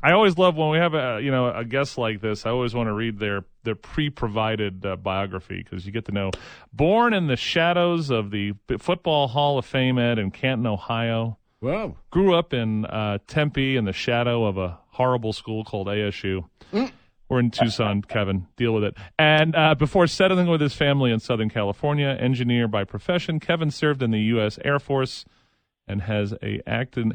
I always love when we have a guest like this. I always want to read their pre-provided biography because you get to know. Born in the shadows of the Football Hall of Fame in Canton, Ohio. Wow. Grew up in Tempe in the shadow of a horrible school called ASU. We're in Tucson, Kevin. Deal with it. And before settling with his family in Southern California, engineer by profession, Kevin served in the U.S. Air Force and has a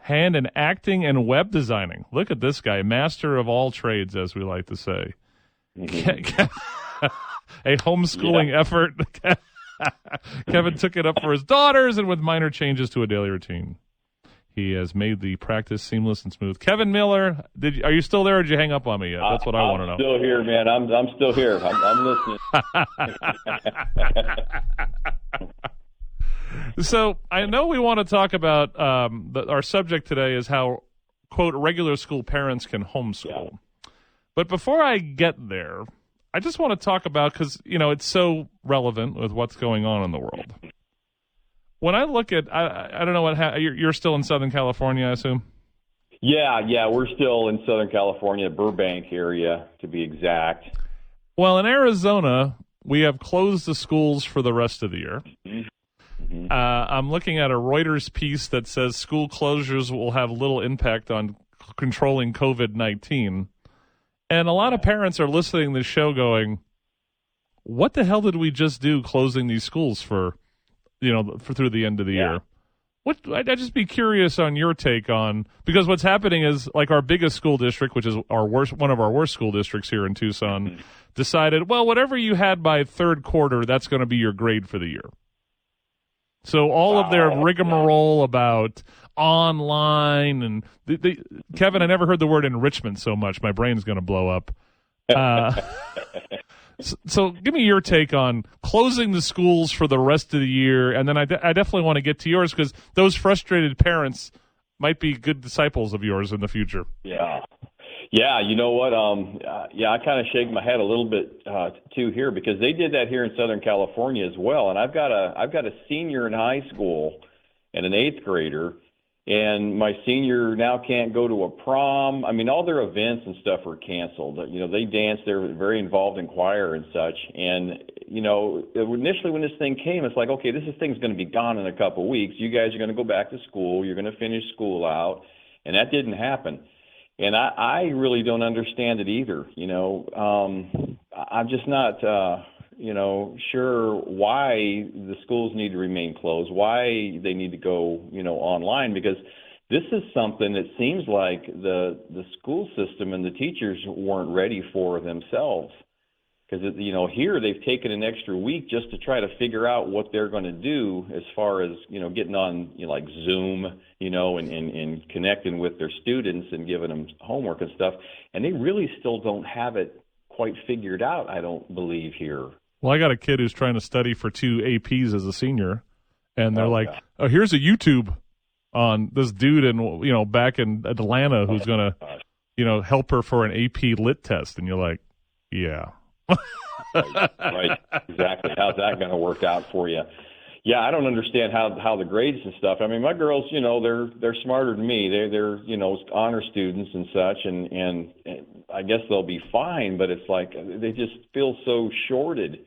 hand in acting and web designing. Look at this guy, master of all trades, as we like to say. A homeschooling effort. Kevin took it up for his daughters and with minor changes to a daily routine. He has made the practice seamless and smooth. Kevin Miller, are you still there or did you hang up on me yet? That's what I want to know. I'm still here, man. I'm still here. I'm listening. So I know we want to talk about our subject today is how, quote, regular school parents can homeschool. Yeah. But before I get there, I just want to talk about, because, it's so relevant with what's going on in the world. When I look at, I don't know what, you're still in Southern California, I assume? Yeah, we're still in Southern California, Burbank area, to be exact. Well, in Arizona, we have closed the schools for the rest of the year. Mm-hmm. I'm looking at a Reuters piece that says school closures will have little impact on controlling COVID-19. And a lot of parents are listening to the show going, what the hell did we just do closing these schools for through the end of the year? I'd just be curious on your take on, because what's happening is, like, our biggest school district, which is one of our worst school districts here in Tucson, decided, well, whatever you had by third quarter, that's going to be your grade for the year. So all of their rigmarole about online and Kevin, I never heard the word enrichment so much. My brain's going to blow up. So give me your take on closing the schools for the rest of the year, and then I definitely want to get to yours, because those frustrated parents might be good disciples of yours in the future. Yeah, you know what? I kind of shake my head a little bit too here, because they did that here in Southern California as well. And I've got a senior in high school and an eighth grader, and my senior now can't go to a prom. I mean, all their events and stuff are canceled. They dance. They're very involved in choir and such. And initially when this thing came, it's like, okay, this thing's going to be gone in a couple of weeks. You guys are going to go back to school. You're going to finish school out, and that didn't happen. And I really don't understand it either. I'm just not, sure why the schools need to remain closed, why they need to go, online, because this is something that seems like the school system and the teachers weren't ready for themselves. Because, here they've taken an extra week just to try to figure out what they're going to do as far as, getting on, like Zoom, and connecting with their students and giving them homework and stuff. And they really still don't have it quite figured out, I don't believe, here. Well, I got a kid who's trying to study for 2 APs as a senior, and they're oh, here's a YouTube on this dude in, back in Atlanta who's going to, help her for an AP lit test. And you're like, yeah. Right, exactly. How's that going to work out for you? Yeah, I don't understand how the grades and stuff. I mean, my girls, they're smarter than me. They're honor students and such, and I guess they'll be fine. But it's like they just feel so shorted,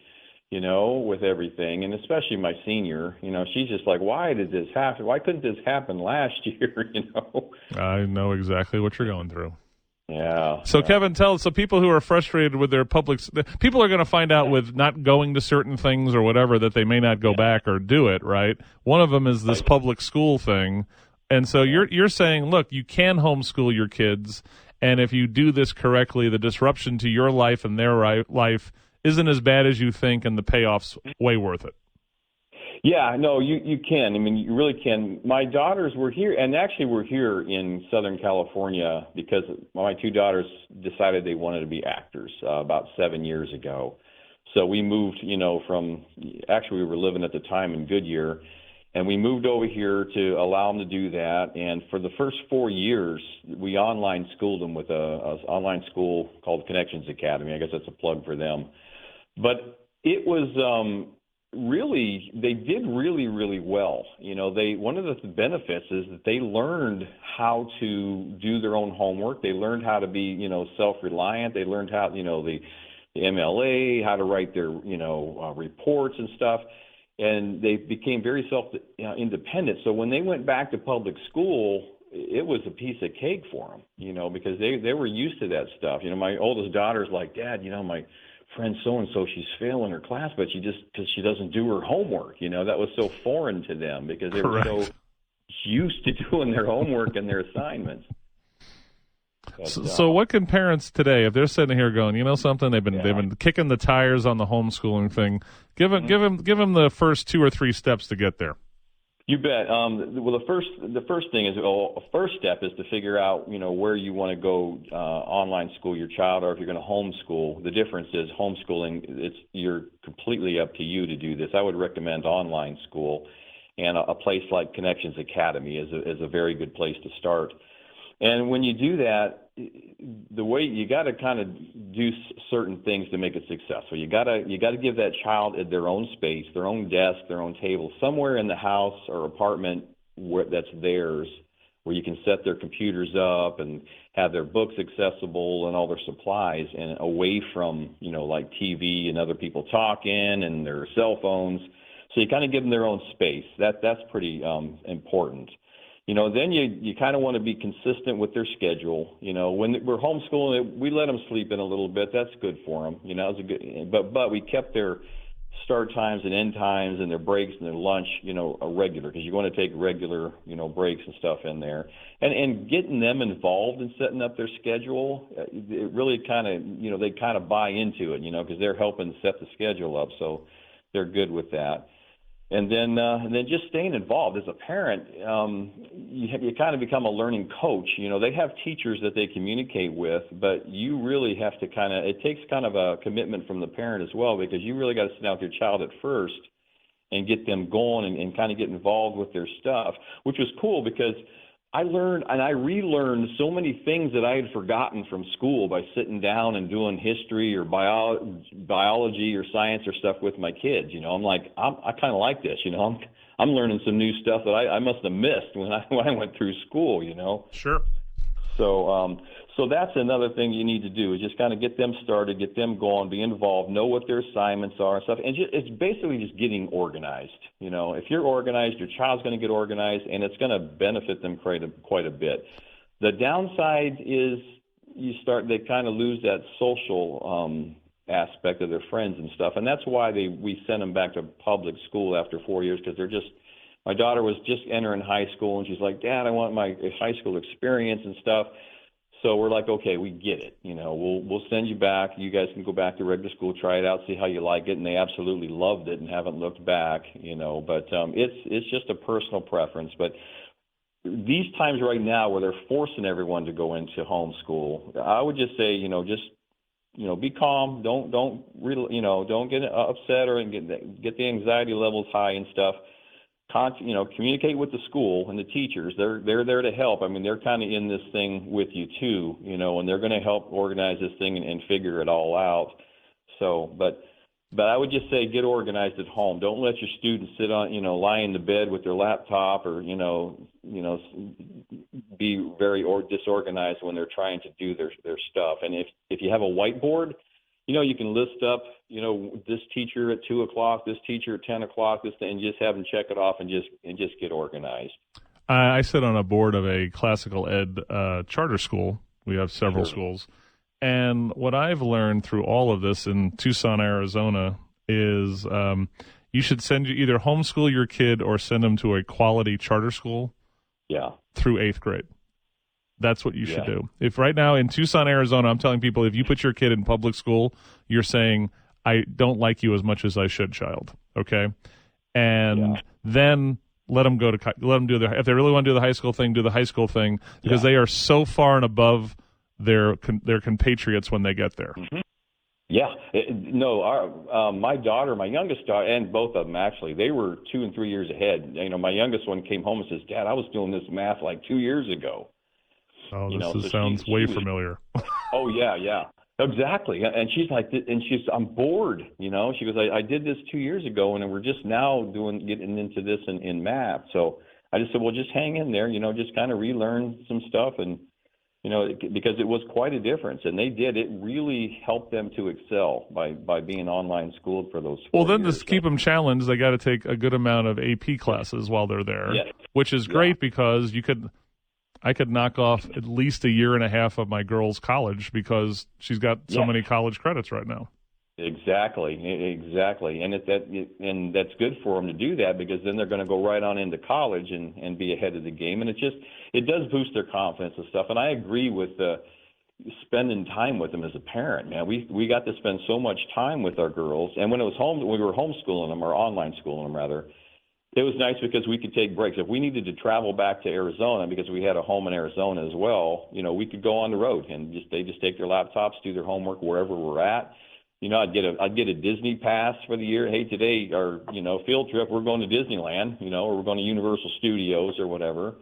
with everything, and especially my senior. She's just like, why did this happen? Why couldn't this happen last year? I know exactly what you're going through. Yeah. So, Kevin, so people who are frustrated with their people are going to find out with not going to certain things or whatever that they may not go back or do it, right? One of them is this public school thing. And so you're saying, look, you can homeschool your kids, and if you do this correctly, the disruption to your life and their life isn't as bad as you think, and the payoff's way worth it. Yeah, no, you can. I mean, you really can. My daughters were here, and actually we're here in Southern California because my 2 daughters decided they wanted to be actors about 7 years ago. So we moved, actually we were living at the time in Goodyear, and we moved over here to allow them to do that. And for the first 4 years, we online schooled them with a online school called Connections Academy. I guess that's a plug for them. But it was really, they did really, really well. One of the benefits is that they learned how to do their own homework. They learned how to be, self-reliant. They learned how, the MLA, how to write their, reports and stuff. And they became very independent. So when they went back to public school, it was a piece of cake for them, because they were used to that stuff. My oldest daughter's like, Dad, my friend so-and-so, she's failing her class, but because she doesn't do her homework. That was so foreign to them because they were so used to doing their homework and their assignments. But, so what can parents today, if they're sitting here going, something, they've been kicking the tires on the homeschooling thing, give them the first 2 or 3 steps to get there. You bet. Well, the first thing is, first step is to figure out, where you want to go online school your child, or if you're going to homeschool. The difference is homeschooling, you're completely up to you to do this. I would recommend online school, and a place like Connections Academy is a very good place to start. And when you do that, the way you got to kind of do certain things to make it successful. You got to give that child their own space, their own desk, their own table, somewhere in the house or apartment that's theirs, where you can set their computers up and have their books accessible and all their supplies, and away from like TV and other people talking and their cell phones. So you kind of give them their own space. That's pretty important. Then you kind of want to be consistent with their schedule. When we're homeschooling, we let them sleep in a little bit. That's good for them. It's a good. But we kept their start times and end times and their breaks and their lunch, a regular, because you want to take regular, breaks and stuff in there. And getting them involved in setting up their schedule, it really kind of, they kind of buy into it, because they're helping set the schedule up. So they're good with that. And then just staying involved as a parent, you kind of become a learning coach. They have teachers that they communicate with, but you really have to it takes kind of a commitment from the parent as well, because you really got to sit down with your child at first and get them going and kind of get involved with their stuff, which was cool because I learned and I relearned so many things that I had forgotten from school by sitting down and doing history or biology or science or stuff with my kids. I'm like, I kind of like this. I'm learning some new stuff that I must have missed when I went through school. Sure. So that's another thing you need to do is just kind of get them started, get them going, be involved, know what their assignments are and stuff. And it's basically just getting organized. If you're organized, your child's going to get organized, and it's going to benefit them quite a bit. The downside is they kind of lose that social aspect of their friends and stuff, and that's why we sent them back to public school after 4 years, because my daughter was just entering high school, and she's like, Dad, I want my high school experience and stuff. So we're like, okay, we get it. We'll send you back. You guys can go back to regular school, try it out, see how you like it. And they absolutely loved it and haven't looked back, But it's just a personal preference. But these times right now where they're forcing everyone to go into homeschool, I would just say, be calm. Don't get upset or get the anxiety levels high and stuff. Communicate with the school and the teachers. They're there to help. I mean, they're kind of in this thing with you too, and they're going to help organize this thing and figure it all out. So, but I would just say get organized at home. Don't let your students sit on, lie in the bed with their laptop or, be very disorganized when they're trying to do their stuff. And if you have a whiteboard, you can list up, this teacher at 2:00, this teacher at 10:00, and just have them check it off and just get organized. I sit on a board of a classical ed charter school. We have several schools. And what I've learned through all of this in Tucson, Arizona, is you should either homeschool your kid or send them to a quality charter school through 8th grade. That's what you should do. If right now in Tucson, Arizona, I'm telling people, if you put your kid in public school, you're saying, I don't like you as much as I should, child. Okay? And then let them do if they really want to do the high school thing, do the high school thing, because they are so far and above their compatriots when they get there. Mm-hmm. Yeah. My daughter, my youngest daughter, and both of them actually, they were 2 and 3 years ahead. My youngest one came home and says, Dad, I was doing this math like 2 years ago. Oh, this sounds way familiar. Oh, yeah. Exactly. And she's like, I'm bored, She goes, I did this 2 years ago, and we're just now getting into this in math. So I just said, well, just hang in there, just kind of relearn some stuff, and because it was quite a difference, and they did. It really helped them to excel by being online schooled for those 4 Well, then years. to keep them challenged, they got to take a good amount of AP classes while they're there, Yes. which is great because I could knock off at least a year and a half of my girl's college because she's got so many college credits right now. Exactly, and and that's good for them to do that, because then they're going to go right on into college and be ahead of the game, and it does boost their confidence and stuff. And I agree with spending time with them as a parent. Man, we got to spend so much time with our girls, and when we were homeschooling them, or online schooling them rather. It was nice because we could take breaks. If we needed to travel back to Arizona, because we had a home in Arizona as well, we could go on the road, and they just take their laptops, do their homework wherever we're at. I'd get a Disney pass for the year. Hey, today our field trip, we're going to Disneyland, or we're going to Universal Studios or whatever.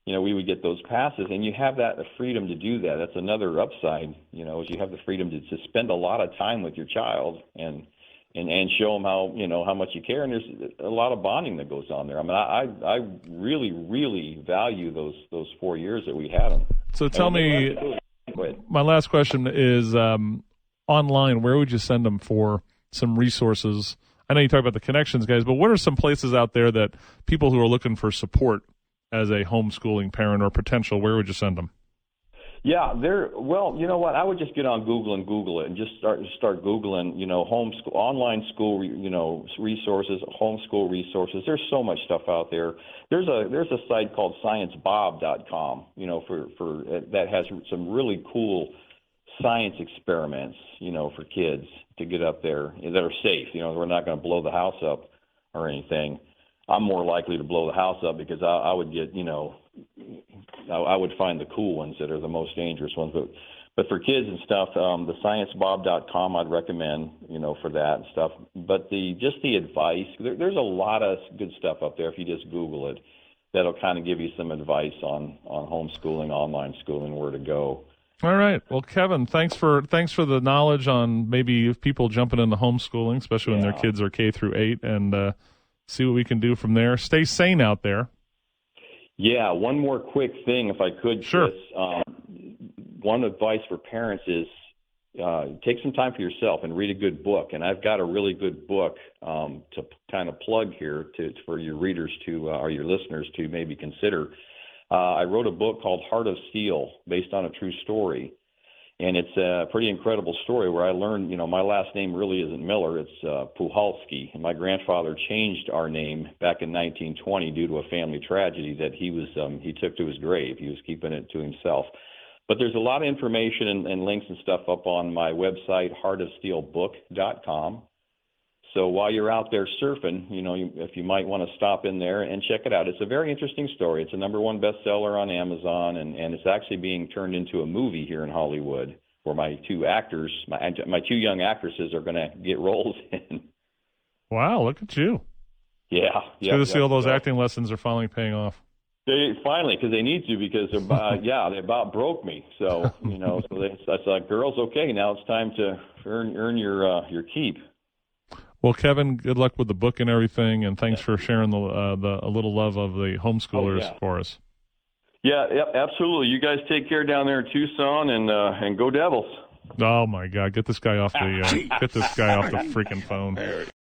We would get those passes, and you have that freedom to do that. That's another upside, is you have the freedom to spend a lot of time with your child and show them how much you care. And there's a lot of bonding that goes on there. I mean, I really, really value those 4 years that we had them. So tell me, my last question is, online, where would you send them for some resources? I know you talk about the connections, guys, but what are some places out there that people who are looking for support as a homeschooling parent or potential, where would you send them? Yeah, well, you know what? I would just get on Google and Google it, and just start Googling, homeschool, online school, resources, homeschool resources. There's so much stuff out there. There's a site called sciencebob.com, for that has some really cool science experiments, for kids to get up there that are safe. We're not going to blow the house up or anything. I'm more likely to blow the house up because I would get, I would find the cool ones that are the most dangerous ones. But for kids and stuff, the sciencebob.com I'd recommend, for that and stuff. But the advice, there's a lot of good stuff up there if you just Google it. That'll kind of give you some advice on homeschooling, online schooling, where to go. All right. Well, Kevin, thanks for the knowledge on maybe people jumping into homeschooling, especially when their kids are K through 8, and see what we can do from there. Stay sane out there. Yeah. One more quick thing, if I could. Sure. Chris. One advice for parents is take some time for yourself and read a good book. And I've got a really good book to kind of plug here for your readers or your listeners to maybe consider. I wrote a book called Heart of Steel, based on a true story. And it's a pretty incredible story where I learned, my last name really isn't Miller, it's Puhalski. And my grandfather changed our name back in 1920 due to a family tragedy that he took to his grave. He was keeping it to himself. But there's a lot of information and links and stuff up on my website, heartofsteelbook.com. So while you're out there surfing, if you might want to stop in there and check it out. It's a very interesting story. It's a #1 bestseller on Amazon, and it's actually being turned into a movie here in Hollywood, where my two actors, my two young actresses, are going to get roles in. Wow, look at you. Yeah. It's good to see all those acting lessons are finally paying off. Finally, because they need to, because they about broke me. So, I said, girls, okay, now it's time to earn your keep. Well, Kevin, good luck with the book and everything, and thanks for sharing a little love of the homeschoolers for us. Yeah, absolutely. You guys take care down there in Tucson, and go Devils. Oh my God, get this guy off the freaking phone.